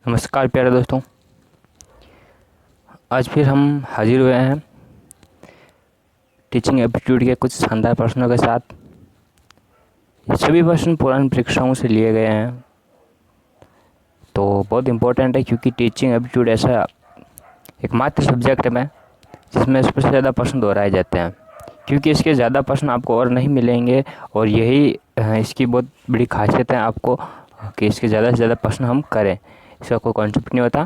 नमस्कार प्यारे दोस्तों। आज फिर हम हाजिर हुए हैं टीचिंग एप्टीट्यूड के कुछ शानदार प्रश्नों के साथ। ये सभी प्रश्न पुरानी परीक्षाओं से लिए गए हैं, तो बहुत इम्पोर्टेंट है क्योंकि टीचिंग एप्टीट्यूड ऐसा एकमात्र सब्जेक्ट में जिसमें सबसे ज़्यादा प्रश्न दोहराए जाते हैं, क्योंकि इसके ज़्यादा प्रश्न आपको और नहीं मिलेंगे। और यही इसकी बहुत बड़ी खासियत है आपको कि इसके ज़्यादा से ज़्यादा प्रश्न हम करें। इसका कोई कॉन्सेप्ट नहीं होता,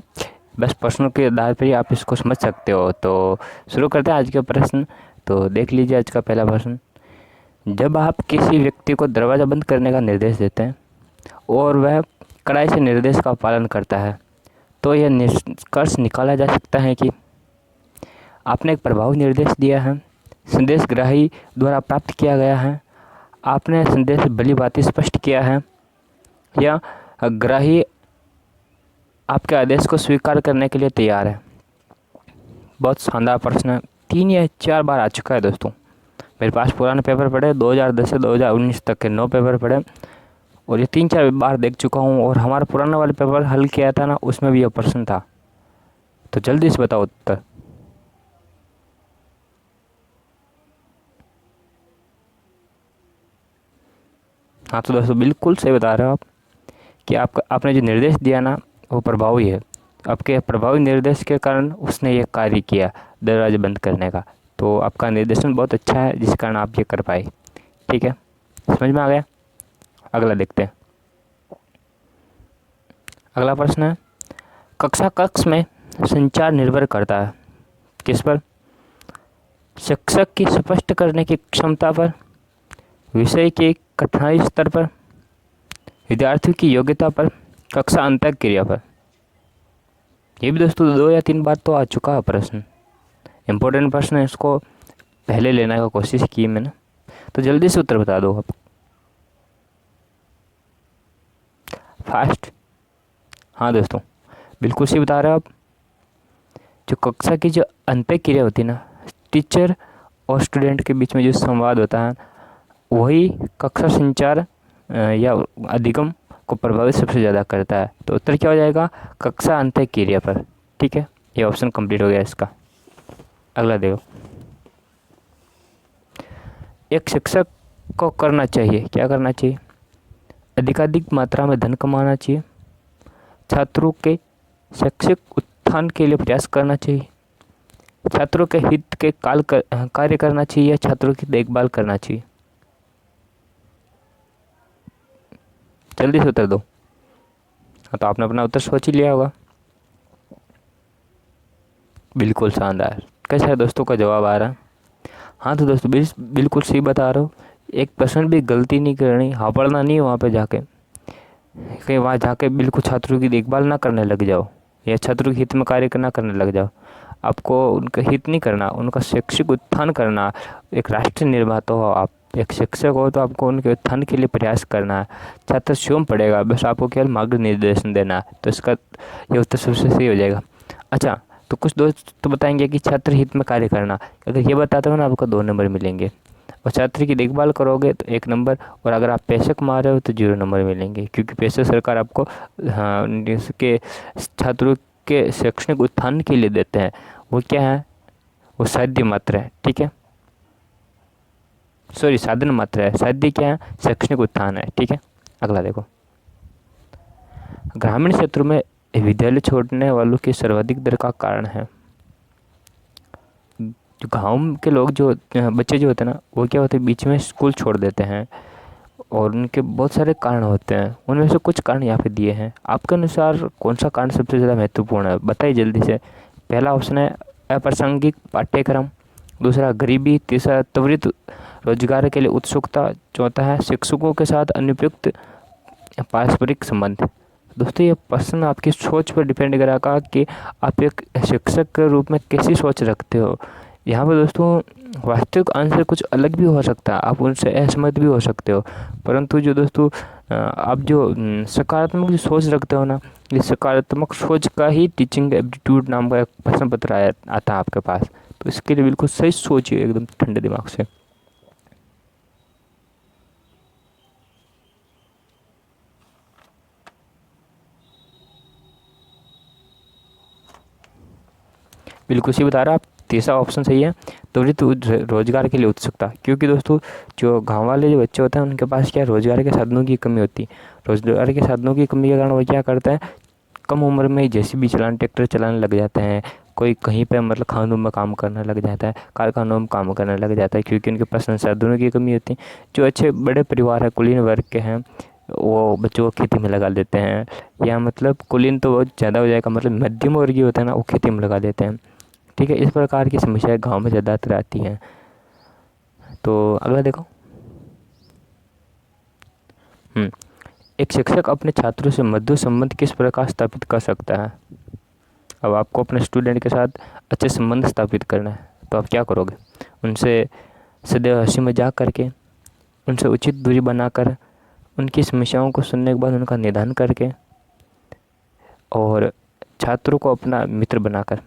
बस प्रश्नों के आधार पर ही आप इसको समझ सकते हो। तो शुरू करते हैं आज के प्रश्न। तो देख लीजिए आज का पहला प्रश्न। जब आप किसी व्यक्ति को दरवाज़ा बंद करने का निर्देश देते हैं और वह कड़ाई से निर्देश का पालन करता है, तो यह निष्कर्ष निकाला जा सकता है कि आपने एक प्रभावी निर्देश दिया है, संदेश ग्राही द्वारा प्राप्त किया गया है, आपने संदेश भली भांति स्पष्ट किया है, या ग्राही आपके आदेश को स्वीकार करने के लिए तैयार है। बहुत शानदार प्रश्न है, 3 या 4 बार आ चुका है दोस्तों। मेरे पास पुराने पेपर पड़े, 2010 से 2019 तक के 9 पेपर पड़े और ये 3-4 बार देख चुका हूँ। और हमारा पुराना वाले पेपर हल किया था ना, उसमें भी यह प्रश्न था। तो जल्दी से बताओ उत्तर। हाँ तो दोस्तों बिल्कुल सही बता रहे हो आप कि आपने जो निर्देश दिया ना वो प्रभावी है। आपके प्रभावी निर्देश के कारण उसने ये कार्य किया दरवाजे बंद करने का। तो आपका निर्देशन बहुत अच्छा है जिस कारण आप ये कर पाए। ठीक है, समझ में आ गया। अगला देखते हैं। अगला प्रश्न है, कक्षा कक्ष में संचार निर्भर करता है किस पर? शिक्षक की स्पष्ट करने की क्षमता पर, विषय के कठिनाई स्तर पर, विद्यार्थियों की योग्यता पर, कक्षा अंतःक्रिया पर। ये भी दोस्तों 2 या 3 बार तो आ चुका है प्रश्न। इम्पोर्टेंट प्रश्न है, इसको पहले लेने का कोशिश की मैंने। तो जल्दी से उत्तर बता दो आप। फास्ट। हाँ दोस्तों बिल्कुल सही बता रहे हो आप। जो कक्षा की जो अंतःक्रिया होती है ना, टीचर और स्टूडेंट के बीच में जो संवाद होता है, वही कक्षा संचार या अधिगम को प्रभावित सबसे ज़्यादा करता है। तो उत्तर क्या हो जाएगा? कक्षा अंतःक्रिया पर। ठीक है, ये ऑप्शन कंप्लीट हो गया इसका। अगला देखो। एक शिक्षक को करना चाहिए, क्या करना चाहिए? अधिकाधिक मात्रा में धन कमाना चाहिए, छात्रों के शैक्षिक उत्थान के लिए प्रयास करना चाहिए, छात्रों के हित के कार्य करना चाहिए, या छात्रों की देखभाल करना चाहिए। जल्दी से उत्तर दो। हाँ तो आपने अपना उत्तर सोच ही लिया होगा। बिल्कुल शानदार। कैसा है दोस्तों का जवाब आ रहा है? हाँ तो दोस्तों बिल्कुल सही बता रहे हो। एक परसेंट भी गलती नहीं करनी, हापड़ना नहीं है वहाँ पे जाके। कहीं वहाँ जाके बिल्कुल छात्रों की देखभाल ना करने लग जाओ या छात्रों के हित में कार्य करना करने लग जाओ। आपको उनका हित नहीं करना, उनका शैक्षिक उत्थान करना। एक राष्ट्र निर्माता हो आप, एक शिक्षक हो, तो आपको उनके उत्थान के लिए प्रयास करना है। छात्र स्वयं पढ़ेगा, बस आपको केवल मार्गनिर्देशन देना है। तो इसका ये उत्तर सबसे सही हो जाएगा। अच्छा, तो कुछ दोस्त तो बताएंगे कि छात्र हित में कार्य करना। अगर ये बताते हो ना, आपको 2 नंबर मिलेंगे। और छात्र की देखभाल करोगे तो 1 नंबर। और अगर आप पैसे कमा रहे हो तो 0 नंबर मिलेंगे, क्योंकि पैसे सरकार आपको के छात्रों के शैक्षणिक उत्थान के लिए देते हैं। वो क्या है? वो साध्य मात्रा है। ठीक है, सॉरी साधन मात्रा है। साध्य क्या है? शैक्षणिक उत्थान है। ठीक है, अगला देखो। ग्रामीण क्षेत्रों में विद्यालय छोड़ने वालों की सर्वाधिक दर का कारण है। जो गाँव के लोग जो बच्चे जो होते हैं ना, वो क्या होते हैं, बीच में स्कूल छोड़ देते हैं और उनके बहुत सारे कारण होते हैं। उनमें से कुछ कारण यहाँ पे दिए हैं। आपके अनुसार कौन सा कारण सबसे ज़्यादा महत्वपूर्ण है? बताइए जल्दी से। पहला ऑप्शन है अप्रासंगिक पाठ्यक्रम, दूसरा गरीबी, तीसरा त्वरित रोजगार के लिए उत्सुकता, चौथा है शिक्षकों के साथ अनुपयुक्त पारस्परिक संबंध। दोस्तों ये प्रश्न आपकी सोच पर डिपेंड करेगा कि आप एक शिक्षक के रूप में कैसी सोच रखते हो। यहाँ पर दोस्तों वास्तविक आंसर कुछ अलग भी हो सकता है, आप उनसे असहमत भी हो सकते हो। परंतु जो दोस्तों आप जो सकारात्मक जो सोच रखते हो ना, ये सकारात्मक सोच का ही टीचिंग एप्टीट्यूड नाम का एक प्रश्न पत्र आता है आपके पास। तो इसके लिए बिल्कुल सही सोचिए एकदम ठंडे दिमाग से। बिल्कुल सही बता रहा आप, तीसरा ऑप्शन सही है। त्वरित रोजगार के लिए उत्सुकता, क्योंकि दोस्तों जो गांव वाले जो बच्चे होते हैं उनके पास क्या रोजगार के साधनों की कमी होती है। रोजगार के साधनों की कमी के कारण वो क्या करते हैं, कम उम्र में जेसीबी चलाने, ट्रैक्टर चलाने लग जाते हैं। कोई कहीं पे मतलब खानों में काम करने लग जाता है, कारखानों में काम करने लग जाता है, क्योंकि उनके पास संसाधनों की कमी होती है। जो अच्छे बड़े परिवार है, कुलीन वर्ग के हैं, वो बच्चों को खेती में लगा देते हैं, या मतलब कुलीन तो बहुत ज़्यादा हो जाएगा, मतलब मध्यम वर्गीय होता है ना, वो खेती में लगा देते हैं। ठीक है, इस प्रकार की समस्याएं गांव में ज़्यादातर आती हैं। तो अगला देखो। एक शिक्षक अपने छात्रों से मधुर संबंध किस प्रकार स्थापित कर सकता है। अब आपको अपने स्टूडेंट के साथ अच्छे संबंध स्थापित करना है, तो आप क्या करोगे, उनसे सदैव हंसी मजाक करके, उनसे उचित दूरी बनाकर, उनकी समस्याओं को सुनने के बाद उनका निदान करके, और छात्रों को अपना मित्र बनाकर।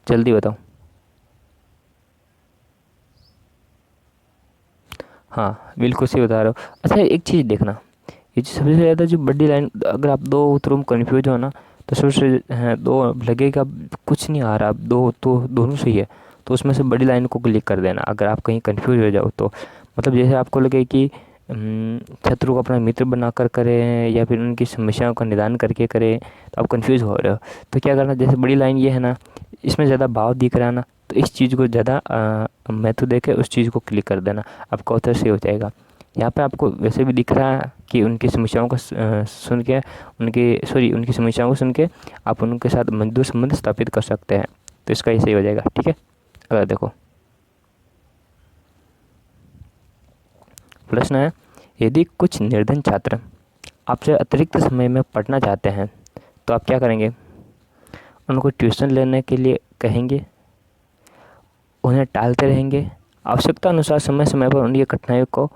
जल्दी बताओ। हाँ, बिल्कुल सही बता रहे हो। अच्छा, एक चीज़ देखना, ये जो सबसे ज़्यादा जो बड़ी लाइन, अगर आप दो उत्तरों में कन्फ्यूज हो ना, तो सबसे दो लगेगा कुछ नहीं आ रहा, अब दो तो दोनों सही है, तो उसमें से बड़ी लाइन को क्लिक कर देना। अगर आप कहीं कन्फ्यूज हो जाओ तो, मतलब जैसे आपको लगे कि शत्रु को अपना मित्र बनाकर करें या फिर उनकी समस्याओं का निदान करके करें, तो आप कन्फ्यूज हो रहे हो, तो क्या करना, जैसे बड़ी लाइन ये है ना, इसमें ज़्यादा भाव दिख रहा है ना, तो इस चीज़ को ज़्यादा महत्व देके उस चीज़ को क्लिक कर देना, आपका उत्तर सही हो जाएगा। यहाँ पे आपको वैसे भी दिख रहा है कि उनकी समस्याओं को सुन के, उनकी समस्याओं को सुन के आप उनके साथ मधुर संबंध स्थापित कर सकते हैं, तो इसका ये सही हो जाएगा। ठीक है, अगर देखो प्रश्न है, यदि कुछ निर्धन छात्र आपसे अतिरिक्त समय में पढ़ना चाहते हैं तो आप क्या करेंगे, उनको ट्यूशन लेने के लिए कहेंगे, उन्हें टालते रहेंगे, आवश्यकता अनुसार समय समय पर उनकी कठिनाइयों को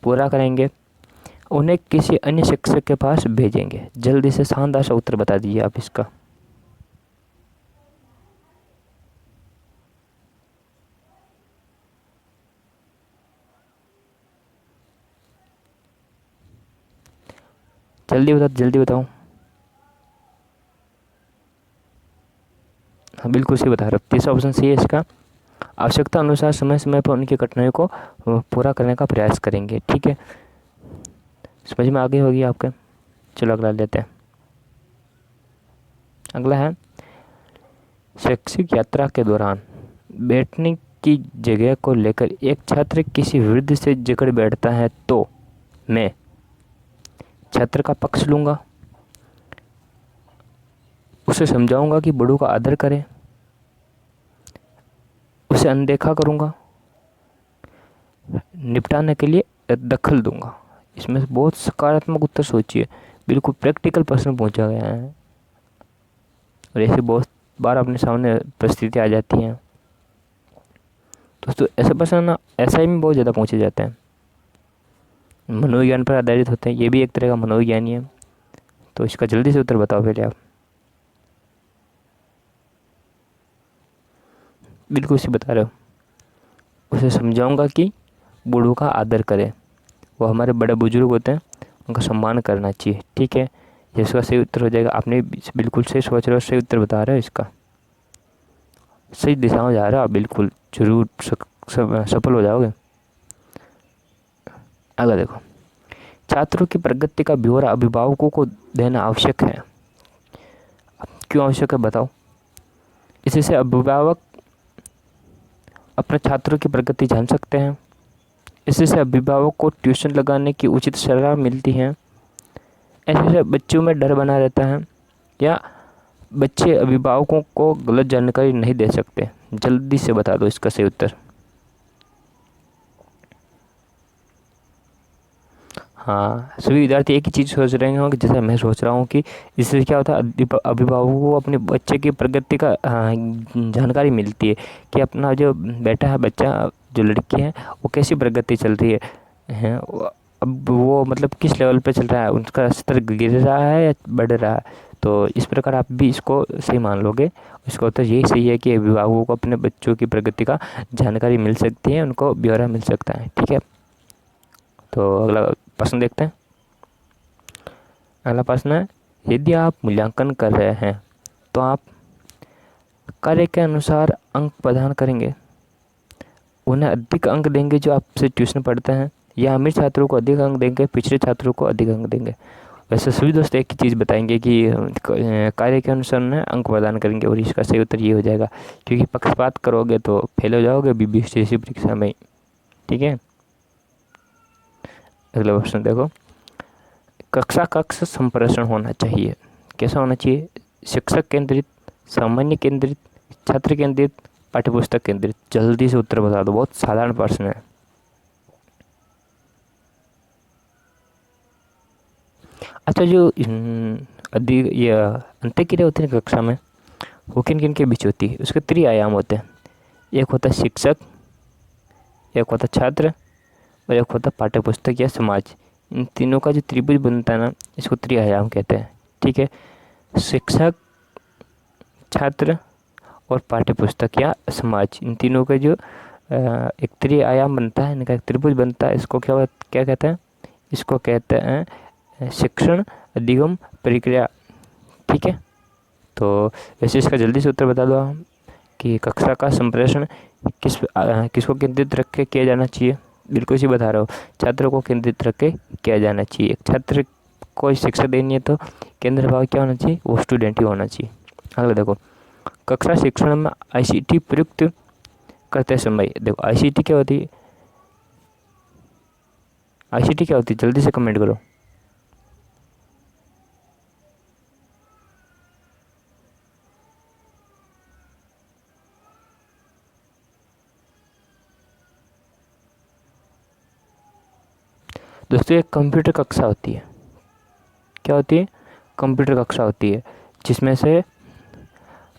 पूरा करेंगे, उन्हें किसी अन्य शिक्षक के पास भेजेंगे। जल्दी से शानदार सा उत्तर बता दीजिए आप इसका। जल्दी बताओ, जल्दी बताओ। हाँ, बिल्कुल सही बता रहे हो, तीसरा ऑप्शन सही है इसका। आवश्यकता अनुसार समय समय पर उनकी कठिनाइयों को पूरा करने का प्रयास करेंगे। ठीक है, समझ में आ गई होगी आपके। चलो अगला लेते हैं। अगला है, शैक्षिक यात्रा के दौरान बैठने की जगह को लेकर एक छात्र किसी वृद्ध से जकड़ बैठता है तो मैं छात्र का पक्ष लूँगा, उसे समझाऊंगा कि बड़ों का आदर करें, उसे अनदेखा करूँगा, निपटाने के लिए दखल दूंगा। इसमें से बहुत सकारात्मक उत्तर सोचिए, बिल्कुल प्रैक्टिकल प्रश्न पूछा गया है, और ऐसे बहुत बार अपने सामने परिस्थिति आ जाती हैं दोस्तों। ऐसे प्रश्न ना SI में बहुत ज़्यादा पूछे जाते हैं, मनोविज्ञान पर आधारित होते हैं, ये भी एक तरह का मनोविज्ञान ही है। तो इसका जल्दी से उत्तर बताओ पहले आप। बिल्कुल सही बता रहे हो, उसे समझाऊंगा कि बूढ़ों का आदर करें, वो हमारे बड़े बुजुर्ग होते हैं, उनका सम्मान करना चाहिए। ठीक है, ये इसका सही उत्तर हो जाएगा। आपने बिल्कुल सही सोच रहे हो, सही उत्तर बता रहे हो, इसका सही दिशा में जा रहे हो आप, बिल्कुल जरूर सफल हो जाओगे। अगर देखो, छात्रों की प्रगति का ब्यौरा अभिभावकों को देना आवश्यक है। क्यों आवश्यक है बताओ। इससे अभिभावक अपने छात्रों की प्रगति जान सकते हैं, इससे अभिभावक को ट्यूशन लगाने की उचित सलाह मिलती है, ऐसे से बच्चों में डर बना रहता है, या बच्चे अभिभावकों को गलत जानकारी नहीं दे सकते। जल्दी से बता दो इसका सही उत्तर। हाँ, सभी विद्यार्थी एक ही चीज़ सोच रहे होंगे, जैसे मैं सोच रहा हूँ कि इससे क्या होता है, अभिभावकों को अपने बच्चे की प्रगति का जानकारी मिलती है कि अपना जो बेटा है, बच्चा जो लड़की है, वो कैसी प्रगति चल रही है, अब वो मतलब किस लेवल पे चल रहा है, उनका स्तर गिर रहा है या बढ़ रहा है। तो इस प्रकार आप भी इसको सही मान लोगे। इसका उत्तर यही सही है कि अभिभावकों को अपने बच्चों की प्रगति का जानकारी मिल सकती है, उनको ब्यौरा मिल सकता है। ठीक है, तो अगला प्रश्न देखते हैं। अगला प्रश्न है, यदि आप मूल्यांकन कर रहे हैं तो आप कार्य के अनुसार अंक प्रदान करेंगे, उन्हें अधिक अंक देंगे जो आपसे ट्यूशन पढ़ते हैं, या अमीर छात्रों को अधिक अंक देंगे, पिछड़े छात्रों को अधिक अंक देंगे। वैसे सभी दोस्त एक ही चीज़ बताएंगे कि कार्य के अनुसार उन्हें अंक प्रदान करेंगे, और इसका सही उत्तर ये हो जाएगा, क्योंकि पक्षपात करोगे तो फेल हो जाओगे बीबीएससी परीक्षा में। ठीक है, अगला प्रश्न देखो, कक्षा कक्ष संप्रेषण होना चाहिए, कैसा होना चाहिए? शिक्षक केंद्रित, सामान्य केंद्रित, छात्र केंद्रित, पाठ्यपुस्तक केंद्रित। जल्दी से उत्तर बता दो, बहुत साधारण प्रश्न है। अच्छा, जो अधिक ये अंतःक्रिया होती है कक्षा में, वो किन किन के बीच होती है? उसके 3 आयाम होते हैं। एक होता है शिक्षक, एक होता है छात्र, और एक होता है पाठ्यपुस्तक या समाज। इन तीनों का जो त्रिभुज बनता है ना, इसको 3 आयाम कहते हैं। ठीक है, शिक्षक, छात्र और पाठ्यपुस्तक या समाज, इन तीनों का जो एक 3 आयाम बनता है, इनका एक त्रिभुज बनता है, इसको क्या कहते हैं? इसको कहते हैं शिक्षण अधिगम प्रक्रिया। ठीक है, तो वैसे इसका जल्दी से उत्तर बता दो हम कि कक्षा का संप्रेषण किसको केंद्रित रख के किया जाना चाहिए? बिल्कुल सी बता रहा हूँ, छात्रों को केंद्रित रख के किया जाना चाहिए। एक छात्र को शिक्षा देनी है तो केंद्र भाव क्या होना चाहिए? वो स्टूडेंट ही होना चाहिए। अगला देखो, कक्षा शिक्षण में आईसीटी प्रयुक्त करते समय, देखो आईसीटी क्या होती है? आईसीटी क्या होती है? जल्दी से कमेंट करो। दोस्तों, एक कंप्यूटर कक्षा होती है। क्या होती है? कंप्यूटर कक्षा होती है, जिसमें से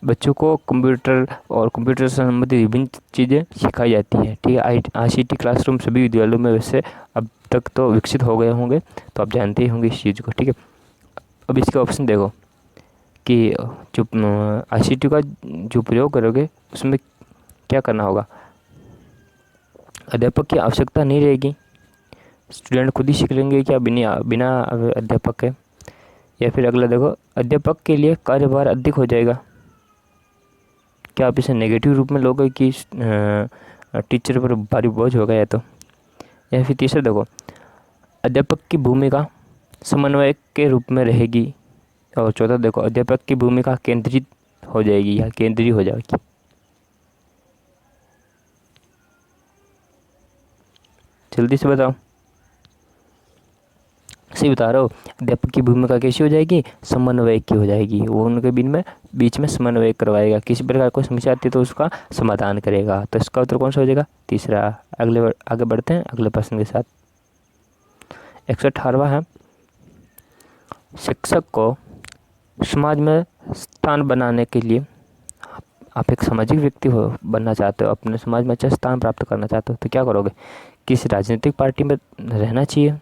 बच्चों को कंप्यूटर और कंप्यूटर से संबंधित विभिन्न चीज़ें सिखाई जाती है। ठीक है, आईसीटी क्लासरूम सभी विद्यालयों में वैसे अब तक तो विकसित हो गए होंगे, तो आप जानते ही होंगे इस चीज़ को। ठीक है, अब इसके ऑप्शन देखो कि जो आईसीटी का जो प्रयोग करोगे उसमें क्या करना होगा। अध्यापक की आवश्यकता नहीं रहेगी, स्टूडेंट खुद ही सीख लेंगे क्या बिना अध्यापक के। या फिर अगला देखो, अध्यापक के लिए कार्यभार अधिक हो जाएगा। क्या आप इसे नेगेटिव रूप में लोगे कि टीचर पर भारी बोझ हो गया तो? या फिर तीसरा देखो, अध्यापक की भूमिका समन्वयक के रूप में रहेगी। और चौथा देखो, अध्यापक की भूमिका केंद्रित हो जाएगी या केंद्रीय हो जाएगी। जल्दी से बताओ। सही बता रहा हूँ, अध्यापक की भूमिका कैसी हो जाएगी? समन्वय की हो जाएगी। वो उनके बीच में समन्वय करवाएगा, किसी प्रकार कोई समस्या आती है तो उसका समाधान करेगा। तो इसका उत्तर कौन सा हो जाएगा? तीसरा। आगे बढ़ते हैं अगले प्रश्न के साथ। 118वां है, शिक्षक को समाज में स्थान बनाने के लिए, आप एक सामाजिक व्यक्ति बनना चाहते हो, अपने समाज में अच्छा स्थान प्राप्त करना चाहते हो, तो क्या करोगे? किसी राजनीतिक पार्टी में रहना चाहिए,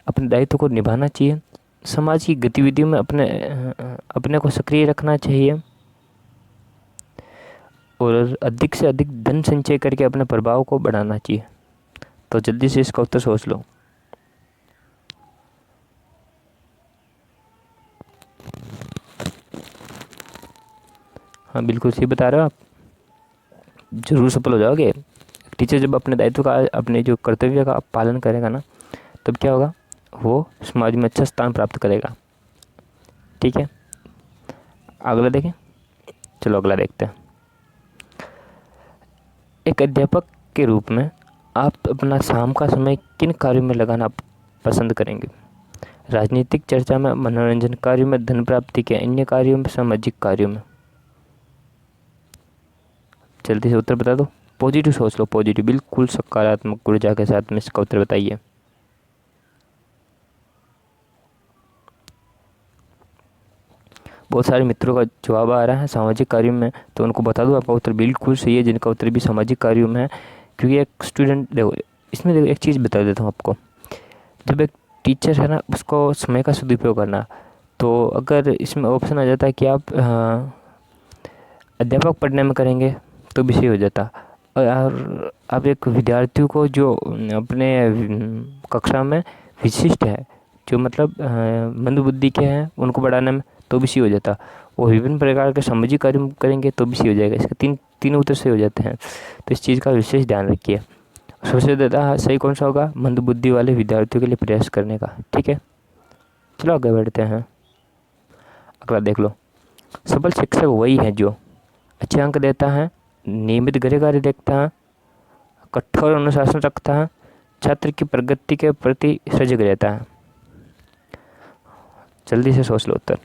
अपने दायित्व को निभाना चाहिए, समाज की गतिविधियों में अपने को सक्रिय रखना चाहिए, और अधिक से अधिक धन संचय करके अपने प्रभाव को बढ़ाना चाहिए। तो जल्दी से इसका उत्तर सोच लो। हाँ, बिल्कुल सही बता रहे हो आप, जरूर सफल हो जाओगे। टीचर जब अपने दायित्व का, अपने जो कर्तव्य का पालन करेगा ना, तब क्या होगा? वो समाज में अच्छा स्थान प्राप्त करेगा। ठीक है, अगला देखें। चलो अगला देखते हैं। एक अध्यापक के रूप में आप अपना शाम का समय किन कार्यों में लगाना पसंद करेंगे? राजनीतिक चर्चा में, मनोरंजन कार्यों में, धन प्राप्ति के अन्य कार्यों में, सामाजिक कार्यों में? जल्दी से उत्तर बता दो। पॉजिटिव सोच लो, पॉजिटिव, बिल्कुल सकारात्मक ऊर्जा के साथ में इसका उत्तर बताइए। बहुत सारे मित्रों का जवाब आ रहा है सामाजिक कार्यों में, तो उनको बता दूं आपका उत्तर बिल्कुल सही है, जिनका उत्तर भी सामाजिक कार्यों में है। क्योंकि एक स्टूडेंट, देखो इसमें देखो एक चीज़ बता देता हूँ आपको। जब एक टीचर है ना, उसको समय का सदुपयोग करना, तो अगर इसमें ऑप्शन आ जाता है कि आप अध्यापक पढ़ने में करेंगे तो भी सही हो जाता। और आप एक विद्यार्थियों को जो अपने कक्षा में विशिष्ट है, जो मतलब मंदबुद्धि के हैं उनको बढ़ाने में तो भी सी हो जाता, और विभिन्न प्रकार के सामाजिक कार्य करेंगे तो भी सी हो जाएगा। इसके तीनों उत्तर से हो जाते हैं, तो इस चीज़ का विशेष ध्यान रखिए। सबसे ज़्यादा सही कौन सा होगा? मंदबुद्धि वाले विद्यार्थियों के लिए प्रयास करने का। ठीक है, चलो आगे बढ़ते हैं। अगला देख लो, सफल शिक्षक वही है जो अच्छे अंक देता है, नियमित गृह कार्य देखता है, कठोर अनुशासन रखता है, छात्र की प्रगति के प्रति सजग रहता है। जल्दी से सोच लो उत्तर।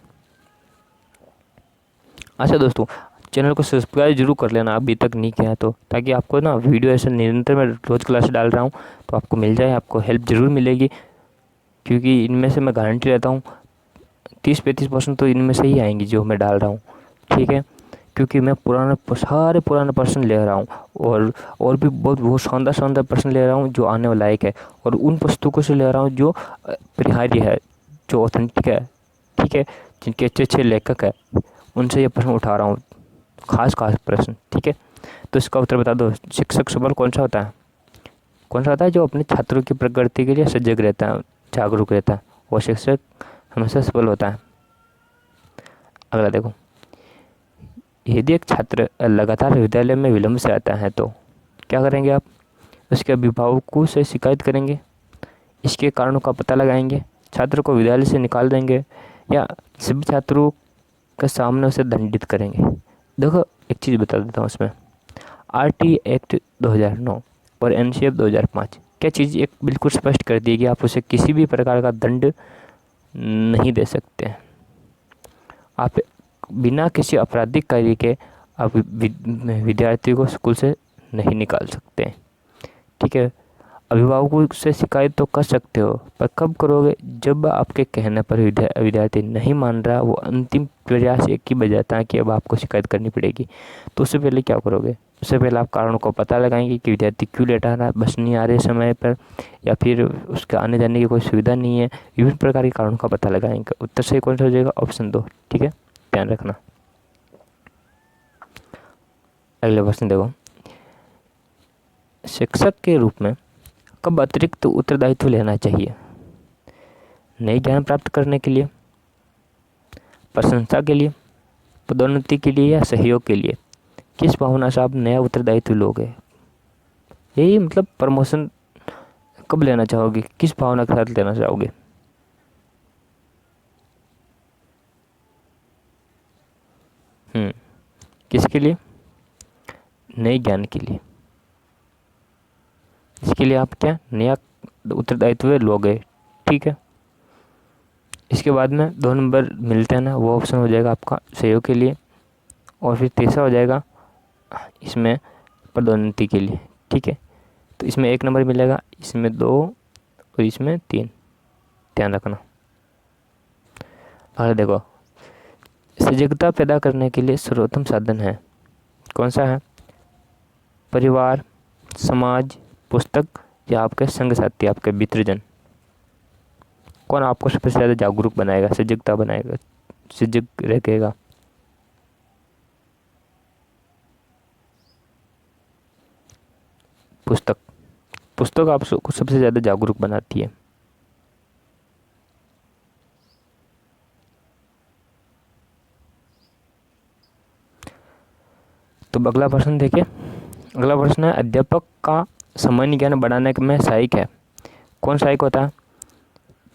अच्छा दोस्तों, चैनल को सब्सक्राइब जरूर कर लेना अभी तक नहीं किया तो, ताकि आपको ना वीडियो ऐसे निरंतर मैं रोज़ क्लास डाल रहा हूँ तो आपको मिल जाए, आपको हेल्प ज़रूर मिलेगी। क्योंकि इनमें से मैं गारंटी रहता हूँ 30-35% तो इनमें से ही आएंगी जो मैं डाल रहा हूँ। ठीक है, क्योंकि मैं सारे पुराने प्रश्न ले रहा हूँ, और भी बहुत शानदार प्रश्न ले रहा हूँ जो आने वाला लायक है, और उन पुस्तकों से ले रहा हूँ जो अपरिहार्य है, जो ऑथेंटिक है। ठीक है, जिनके अच्छे लेखक है उनसे ये प्रश्न उठा रहा हूँ, खास प्रश्न। ठीक है, तो इसका उत्तर बता दो। शिक्षक सफल कौन सा होता है? जो अपने छात्रों की प्रगति के लिए सजग रहता है, जागरूक रहता है, वो शिक्षक हमेशा सफल होता है। अगला देखो, यदि एक छात्र लगातार विद्यालय में विलंब से आता है तो क्या करेंगे आप? उसके अभिभावकों से शिकायत करेंगे, इसके कारणों का पता लगाएंगे, छात्र को विद्यालय से निकाल देंगे, या सभी छात्रों के सामने उसे दंडित करेंगे? देखो, एक चीज़ बता देता हूँ इसमें, RT एक्ट 2009 और NCF 2005 क्या चीज़ एक बिल्कुल स्पष्ट कर दी कि आप उसे किसी भी प्रकार का दंड नहीं दे सकते। आप बिना किसी आपराधिक कार्य के आप विद्यार्थी को स्कूल से नहीं निकाल सकते। ठीक है, अभिभावकों से शिकायत तो कर सकते हो, पर कब करोगे? जब आपके कहने पर विद्यार्थी नहीं मान रहा, वो अंतिम प्रयास एक ही बजाता है कि अब आपको शिकायत करनी पड़ेगी। तो उससे पहले क्या करोगे? उससे पहले आप कारणों को पता लगाएंगे कि विद्यार्थी क्यों लेट आ रहा है, बस नहीं आ रहे समय पर, या फिर उसके आने जाने की कोई सुविधा नहीं है। विभिन्न प्रकार के कारणों का पता लगाएंगे। उत्तर सही कौन सा हो जाएगा? ऑप्शन 2। ठीक है, ध्यान रखना। अगले प्रश्न देखो, शिक्षक के रूप में कब अतिरिक्त उत्तरदायित्व लेना चाहिए? नए ज्ञान प्राप्त करने के लिए, प्रशंसा के लिए, पदोन्नति के लिए, या सहयोग के लिए? किस भावना से आप नया उत्तरदायित्व लोगे? यही मतलब प्रमोशन कब लेना चाहोगे, किस भावना के साथ लेना चाहोगे? किसके लिए? नए ज्ञान के लिए। इसके लिए आप क्या नया उत्तरदायित्व लोगे। ठीक है, इसके बाद में 2 नंबर मिलते हैं ना, वो ऑप्शन हो जाएगा आपका सहयोग के लिए, और फिर तीसरा हो जाएगा इसमें पदोन्नति के लिए। ठीक है, तो इसमें 1 नंबर मिलेगा, इसमें 2 और इसमें 3, ध्यान रखना। और देखो, सजगता पैदा करने के लिए सर्वोत्तम साधन है कौन सा है? परिवार, समाज, पुस्तक, या आपके संग साथी, आपके मित्रजन? कौन आपको सबसे ज़्यादा जागरूक बनाएगा, सजगता बनाएगा, सजग रखेगा? पुस्तक आपको सबसे ज़्यादा जागरूक बनाती है। तो अगला प्रश्न देखिए। अगला प्रश्न है, अध्यापक का सामान्य ज्ञान बढ़ाने में सहायक है। कौन सहायक होता है?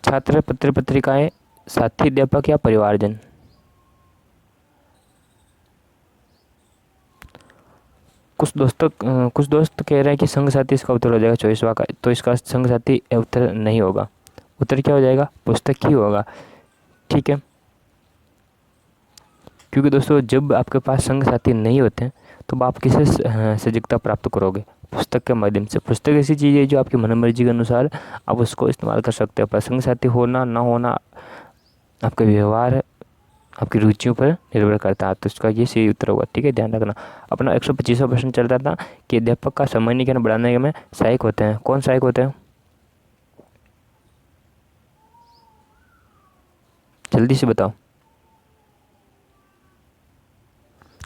छात्र, पत्र पत्रिकाएं, साथी अध्यापक, या परिवारजन? कुछ दोस्त कह रहे हैं कि संग साथी इसका उत्तर हो जाएगा 24वां का, तो इसका संग साथी उत्तर नहीं होगा। उत्तर क्या हो जाएगा? पुस्तक ही होगा। ठीक है, क्योंकि दोस्तों जब आपके पास संग साथी नहीं होते हैं तो आप किसे सजगता प्राप्त करोगे? पुस्तक के माध्यम से। पुस्तक ऐसी चीज़ है जो आपकी मनोमर्जी के अनुसार आप उसको इस्तेमाल कर सकते हो, पर संग साथी होना ना होना आपका व्यवहार, आपकी रुचियों पर निर्भर करता है। तो इसका ये सही उत्तर होगा। ठीक है, ध्यान रखना। अपना 125वां प्रश्न चल रहा था कि अध्यापक का सामान्य ज्ञान बढ़ाने में सहायक होते हैं। कौन सहायक होते हैं? जल्दी से बताओ।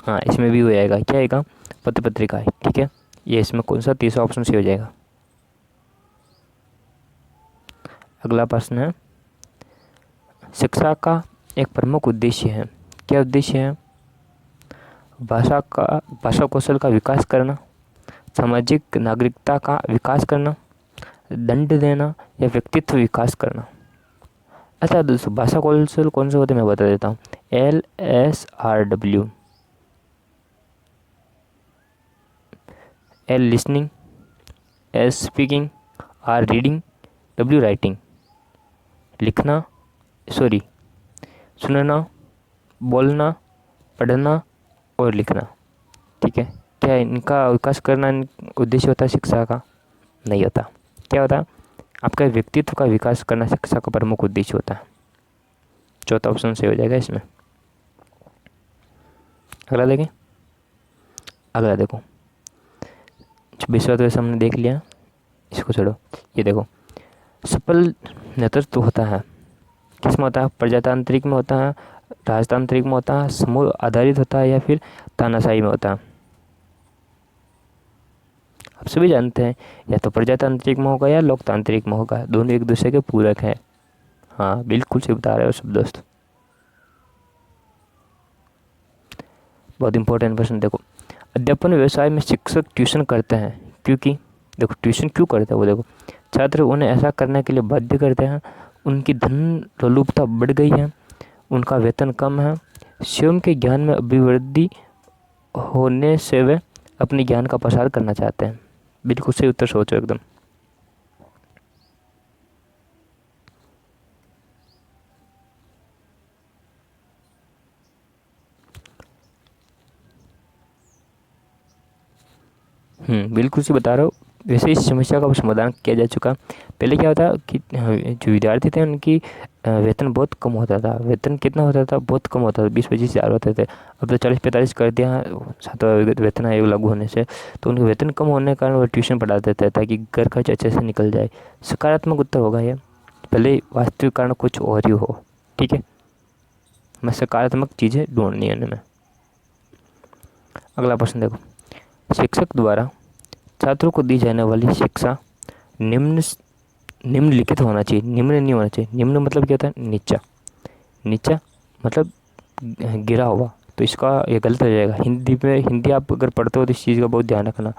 हाँ, इसमें भी हो जाएगा। क्या आएगा? पत्र पत्रिका है। ठीक है, ये इसमें कौन सा तीसरा ऑप्शन से हो जाएगा। अगला प्रश्न है, शिक्षा का एक प्रमुख उद्देश्य है। क्या उद्देश्य है? भाषा कौशल का विकास करना, सामाजिक नागरिकता का विकास करना, दंड देना या व्यक्तित्व विकास करना। अच्छा दोस्तों, भाषा कौशल कौन से होते हैं मैं बता देता हूँ। LSRW, L listening, S speaking, R reading, W writing. लिखना, सॉरी सुनना, बोलना, पढ़ना और लिखना। ठीक है, क्या इनका विकास करना उद्देश्य होता है शिक्षा का? नहीं होता। क्या होता है? आपका व्यक्तित्व का विकास करना शिक्षा का प्रमुख उद्देश्य होता है। चौथा ऑप्शन सही हो जाएगा इसमें। अगला देखें। अगला देखो, 20वां हमने देख लिया, इसको छोड़ो। ये देखो, सफल नेतृत्व होता है किस में होता है? प्रजातांत्रिक में होता है, राजतांत्रिक में होता है, समूह आधारित होता है या फिर तानाशाही में होता है? आप सभी जानते हैं या तो प्रजातांत्रिक में होगा या लोकतांत्रिक में होगा, दोनों एक दूसरे के पूरक हैं। हाँ बिल्कुल सही बता रहे हो सब दोस्त। बहुत इंपॉर्टेंट प्रश्न देखो, अध्यापन व्यवसाय में शिक्षक ट्यूशन करते हैं क्योंकि, देखो ट्यूशन क्यों करते हैं वो देखो, छात्र उन्हें ऐसा करने के लिए बाध्य करते हैं, उनकी धन लोलुपता बढ़ गई है, उनका वेतन कम है, स्वयं के ज्ञान में अभिवृद्धि होने से वे अपने ज्ञान का प्रसार करना चाहते हैं। बिल्कुल सही उत्तर सोचो एकदम। बिल्कुल सही बता रहा हूँ। वैसे इस समस्या का समाधान किया जा चुका। पहले क्या होता कि जो विद्यार्थी थे उनकी वेतन बहुत कम होता था। वेतन कितना होता था? बहुत कम होता था, 20-25 हज़ार होते थे। अब तो 40-45 कर दिया 7वां वेतन आयोग लागू होने से। तो उनके वेतन कम होने के कारण वो ट्यूशन पढ़ाते थे ताकि घर खर्च अच्छे से निकल जाए। सकारात्मक उत्तर होगा ये, भले वास्तविक कारण कुछ और ही हो। ठीक है, मैं सकारात्मक चीज़ें ढूंढनी है इनमें। अगला प्रश्न देखो, शिक्षक द्वारा छात्रों को दी जाने वाली शिक्षा निम्नलिखित होना चाहिए। निम्न नहीं होना चाहिए। निम्न मतलब क्या होता है? नीचा। नीचा मतलब गिरा हुआ, तो इसका ये गलत हो जाएगा। हिंदी आप अगर पढ़ते हो तो इस चीज़ का बहुत ध्यान रखना।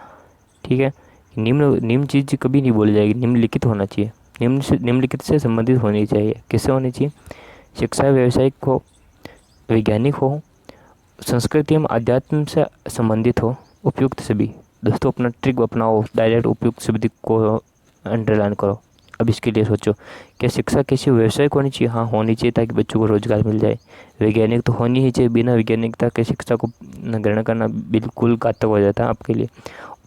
ठीक है, निम्न चीज़ कभी नहीं बोली जाएगी, निम्नलिखित होना चाहिए। निम्नलिखित से संबंधित होनी चाहिए। किससे होनी चाहिए? शिक्षा व्यावसायिक हो, वैज्ञानिक हो, संस्कृति एवं अध्यात्म से संबंधित हो, उपयुक्त सभी। दोस्तों अपना ट्रिक अपनाओ, डायरेक्ट उपयुक्त शब्द को अंडरलाइन करो। अब इसके लिए सोचो, क्या शिक्षा किसी व्यवसाय को होनी चाहिए? हाँ होनी चाहिए, ताकि बच्चों को रोजगार मिल जाए। वैज्ञानिक तो होनी ही चाहिए, बिना वैज्ञानिकता के शिक्षा को ग्रहण करना बिल्कुल घातक हो जाता है आपके लिए।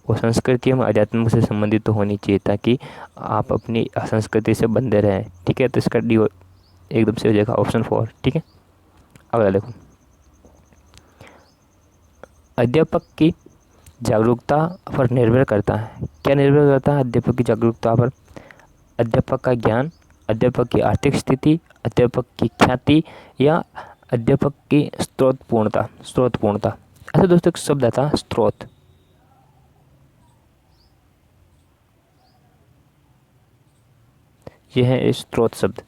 और संस्कृति एवं अध्यात्म से संबंधित तो होनी चाहिए, ताकि आप अपनी संस्कृति से बंधे रहें। ठीक है, तो इसका डी एकदम से हो जाएगा ऑप्शन 4। ठीक है, अगला देखो, अध्यापक की जागरूकता पर निर्भर करता है। क्या निर्भर करता है अध्यापक की जागरूकता पर? अध्यापक का ज्ञान, अध्यापक की आर्थिक स्थिति, अध्यापक की ख्याति या अध्यापक की स्रोतपूर्णता। अच्छा दोस्तों, एक शब्द आता है स्रोत। यह है स्रोत शब्द।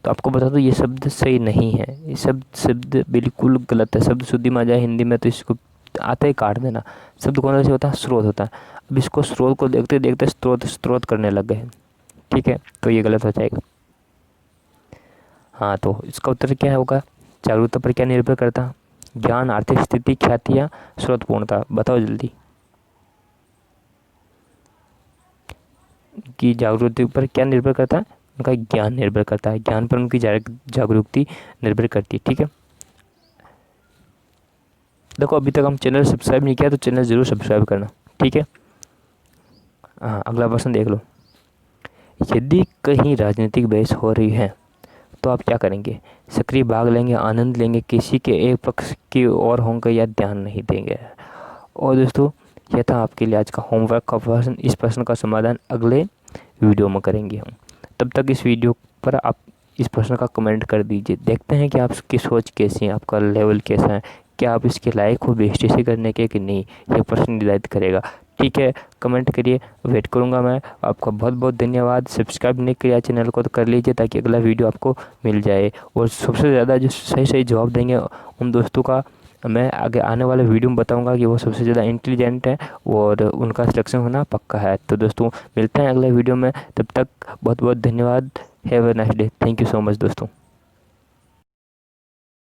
तो आपको बता दो ये शब्द सही नहीं है। ये शब्द बिल्कुल गलत है। शब्द शुद्धि में आ जाए हिंदी में तो इसको आता ही काट देना। शब्द कौन सा होता है? स्रोत होता है। अब इसको स्रोत को देखते देखते स्रोत करने लग गए। ठीक है, तो ये गलत हो जाएगा। हाँ, तो इसका उत्तर क्या होगा? जागरूकता पर क्या निर्भर करता है? ज्ञान, आर्थिक स्थिति, ख्याति या स्रोतपूर्णता। बताओ जल्दी कि जागरूकता पर क्या निर्भर करता है? उनका ज्ञान निर्भर करता है। ज्ञान पर उनकी जागरूकता निर्भर करती है। ठीक है, देखो अभी तक हम चैनल सब्सक्राइब नहीं किया तो चैनल ज़रूर सब्सक्राइब करना। ठीक है, हाँ अगला प्रश्न देख लो, यदि कहीं राजनीतिक बहस हो रही है तो आप क्या करेंगे? सक्रिय भाग लेंगे, आनंद लेंगे, किसी के एक पक्ष की ओर होंगे या ध्यान नहीं देंगे? और दोस्तों यह था आपके लिए आज का होमवर्क का प्रश्न। इस प्रश्न का समाधान अगले वीडियो में करेंगे हम। तब तक इस वीडियो पर आप इस प्रश्न का कमेंट कर दीजिए। देखते हैं कि आपकी सोच कैसी है, आपका लेवल कैसा है, क्या आप इसके लायक हो बेइज्जती करने के कि नहीं, यह प्रश्न निर्धारित करेगा। ठीक है, कमेंट करिए, वेट करूँगा मैं। आपका बहुत बहुत धन्यवाद। सब्सक्राइब नहीं किया चैनल को तो कर लीजिए ताकि अगला वीडियो आपको मिल जाए। और सबसे ज़्यादा जो सही सही जवाब देंगे उन दोस्तों का मैं आगे आने वाले वीडियो में बताऊंगा कि वो सबसे ज़्यादा इंटेलिजेंट है और उनका सिलेक्शन होना पक्का है। तो दोस्तों मिलते हैं अगले वीडियो में, तब तक बहुत बहुत धन्यवाद। Have a nice day. Thank you so much दोस्तों।